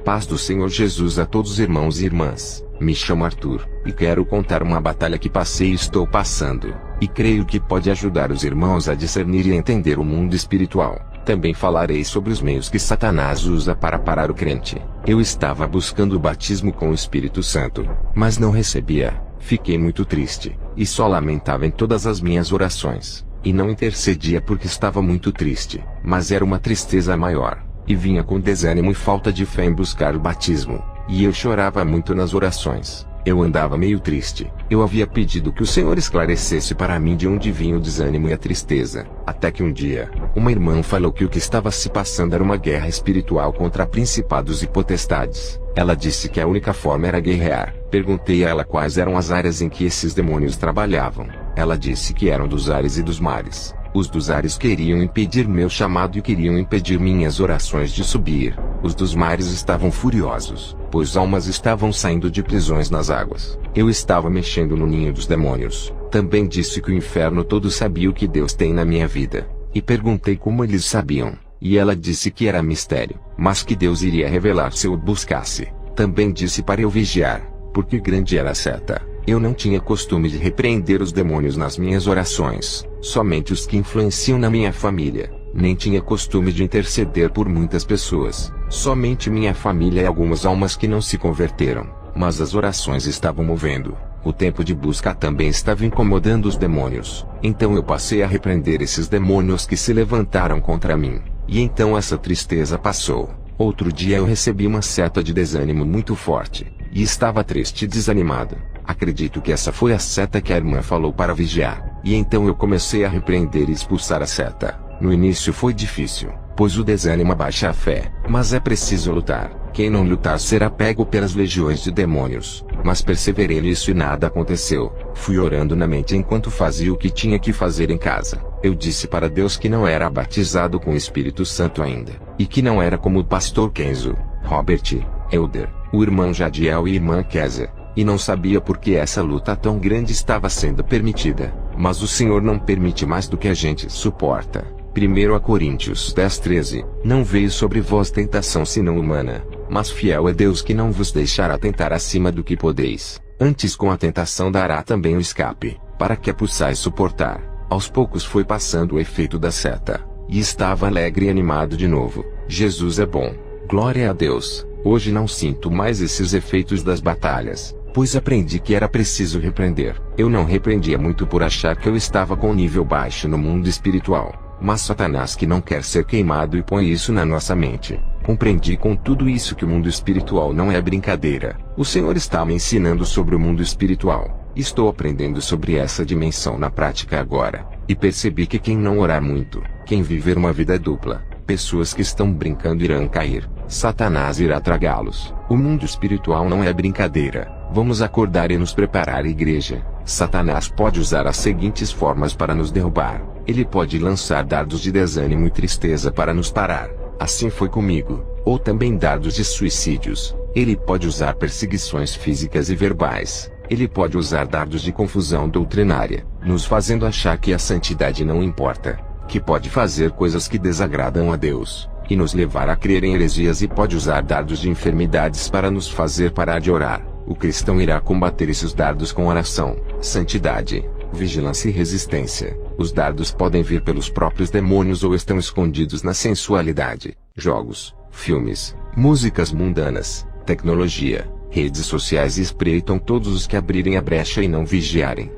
Paz do Senhor Jesus a todos os irmãos e irmãs. Me chamo Arthur, e quero contar uma batalha que passei e estou passando, e creio que pode ajudar os irmãos a discernir e entender o mundo espiritual. Também falarei sobre os meios que Satanás usa para parar o crente. Eu estava buscando o batismo com o Espírito Santo, mas não recebia. Fiquei muito triste, e só lamentava em todas as minhas orações, e não intercedia porque estava muito triste, mas era uma tristeza maior, e vinha com desânimo e falta de fé em buscar o batismo, e eu chorava muito nas orações. Eu andava meio triste. Eu havia pedido que o Senhor esclarecesse para mim de onde vinha o desânimo e a tristeza, até que um dia, uma irmã falou que o que estava se passando era uma guerra espiritual contra principados e potestades. Ela disse que a única forma era guerrear. Perguntei a ela quais eram as áreas em que esses demônios trabalhavam. Ela disse que eram dos ares e dos mares. Os dos ares queriam impedir meu chamado e queriam impedir minhas orações de subir. Os dos mares estavam furiosos, pois almas estavam saindo de prisões nas águas. Eu estava mexendo no ninho dos demônios. Também disse que o inferno todo sabia o que Deus tem na minha vida. E perguntei como eles sabiam. E ela disse que era mistério, mas que Deus iria revelar se eu o buscasse. Também disse para eu vigiar, porque grande era a seta. Eu não tinha costume de repreender os demônios nas minhas orações, somente os que influenciam na minha família. Nem tinha costume de interceder por muitas pessoas, somente minha família e algumas almas que não se converteram. Mas as orações estavam movendo. O tempo de busca também estava incomodando os demônios. Então eu passei a repreender esses demônios que se levantaram contra mim. E então essa tristeza passou. Outro dia eu recebi uma seta de desânimo muito forte, e estava triste e desanimado. Acredito que essa foi a seta que a irmã falou para vigiar, e então eu comecei a repreender e expulsar a seta. No início foi difícil, pois o desânimo abaixa a fé, mas é preciso lutar. Quem não lutar será pego pelas legiões de demônios. Mas perseverei nisso e nada aconteceu. Fui orando na mente enquanto fazia o que tinha que fazer em casa. Eu disse para Deus que não era batizado com o Espírito Santo ainda, e que não era como o pastor Kenzo, Robert, Elder, o irmão Jadiel e a irmã Kézia. E não sabia por que essa luta tão grande estava sendo permitida. Mas o Senhor não permite mais do que a gente suporta. 1 Coríntios 10:13. Não veio sobre vós tentação senão humana, mas fiel é Deus que não vos deixará tentar acima do que podeis. Antes com a tentação dará também o escape, para que a possais suportar. Aos poucos foi passando o efeito da seta, e estava alegre e animado de novo. Jesus é bom. Glória a Deus. Hoje não sinto mais esses efeitos das batalhas, pois aprendi que era preciso repreender. Eu não repreendia muito por achar que eu estava com nível baixo no mundo espiritual, mas Satanás que não quer ser queimado e põe isso na nossa mente. Compreendi com tudo isso que o mundo espiritual não é brincadeira. O Senhor está me ensinando sobre o mundo espiritual. Estou aprendendo sobre essa dimensão na prática agora, e percebi que quem não orar muito, quem viver uma vida dupla, pessoas que estão brincando irão cair. Satanás irá tragá-los. O mundo espiritual não é brincadeira. Vamos acordar e nos preparar, igreja. Satanás pode usar as seguintes formas para nos derrubar. Ele pode lançar dardos de desânimo e tristeza para nos parar. Assim foi comigo. Ou também dardos de suicídios. Ele pode usar perseguições físicas e verbais. Ele pode usar dardos de confusão doutrinária, nos fazendo achar que a santidade não importa, que pode fazer coisas que desagradam a Deus, e nos levar a crer em heresias, e pode usar dardos de enfermidades para nos fazer parar de orar. O cristão irá combater esses dardos com oração, santidade, vigilância e resistência. Os dardos podem vir pelos próprios demônios ou estão escondidos na sensualidade, jogos, filmes, músicas mundanas, tecnologia, redes sociais, e espreitam todos os que abrirem a brecha e não vigiarem.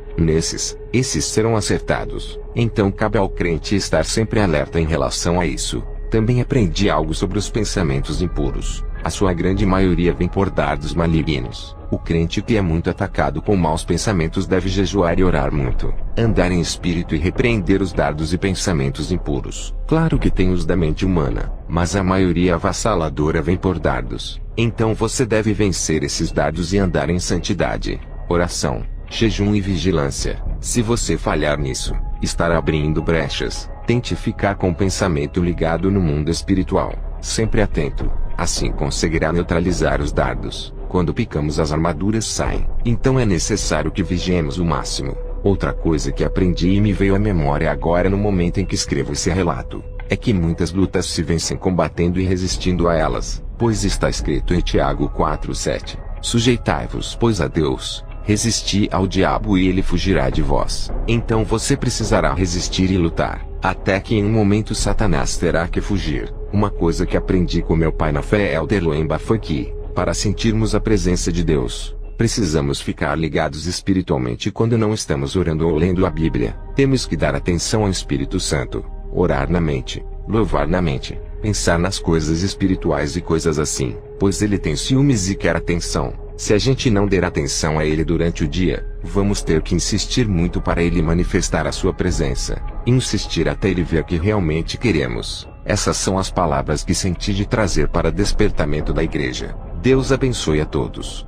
Esses serão acertados. Então cabe ao crente estar sempre alerta em relação a isso. Também aprendi algo sobre os pensamentos impuros. A sua grande maioria vem por dardos malignos. O crente que é muito atacado com maus pensamentos deve jejuar e orar muito, andar em espírito e repreender os dardos e pensamentos impuros. Claro que tem os da mente humana, mas a maioria avassaladora vem por dardos. Então você deve vencer esses dardos e andar em santidade, oração, jejum e vigilância. Se você falhar nisso, estará abrindo brechas. Tente ficar com o pensamento ligado no mundo espiritual, sempre atento. Assim conseguirá neutralizar os dardos. Quando picamos, as armaduras saem. Então é necessário que vigiemos o máximo. Outra coisa que aprendi e me veio à memória agora no momento em que escrevo esse relato, é que muitas lutas se vencem combatendo e resistindo a elas. Pois está escrito em Tiago 4:7, sujeitai-vos, pois, a Deus, resisti ao diabo e ele fugirá de vós. Então você precisará resistir e lutar, até que em um momento Satanás terá que fugir. Uma coisa que aprendi com meu pai na fé Elder Loemba foi que, para sentirmos a presença de Deus, precisamos ficar ligados espiritualmente quando não estamos orando ou lendo a Bíblia. Temos que dar atenção ao Espírito Santo, orar na mente, louvar na mente, pensar nas coisas espirituais e coisas assim, pois ele tem ciúmes e quer atenção. Se a gente não der atenção a ele durante o dia, vamos ter que insistir muito para ele manifestar a sua presença. Insistir até ele ver que realmente queremos. Essas são as palavras que senti de trazer para despertamento da igreja. Deus abençoe a todos.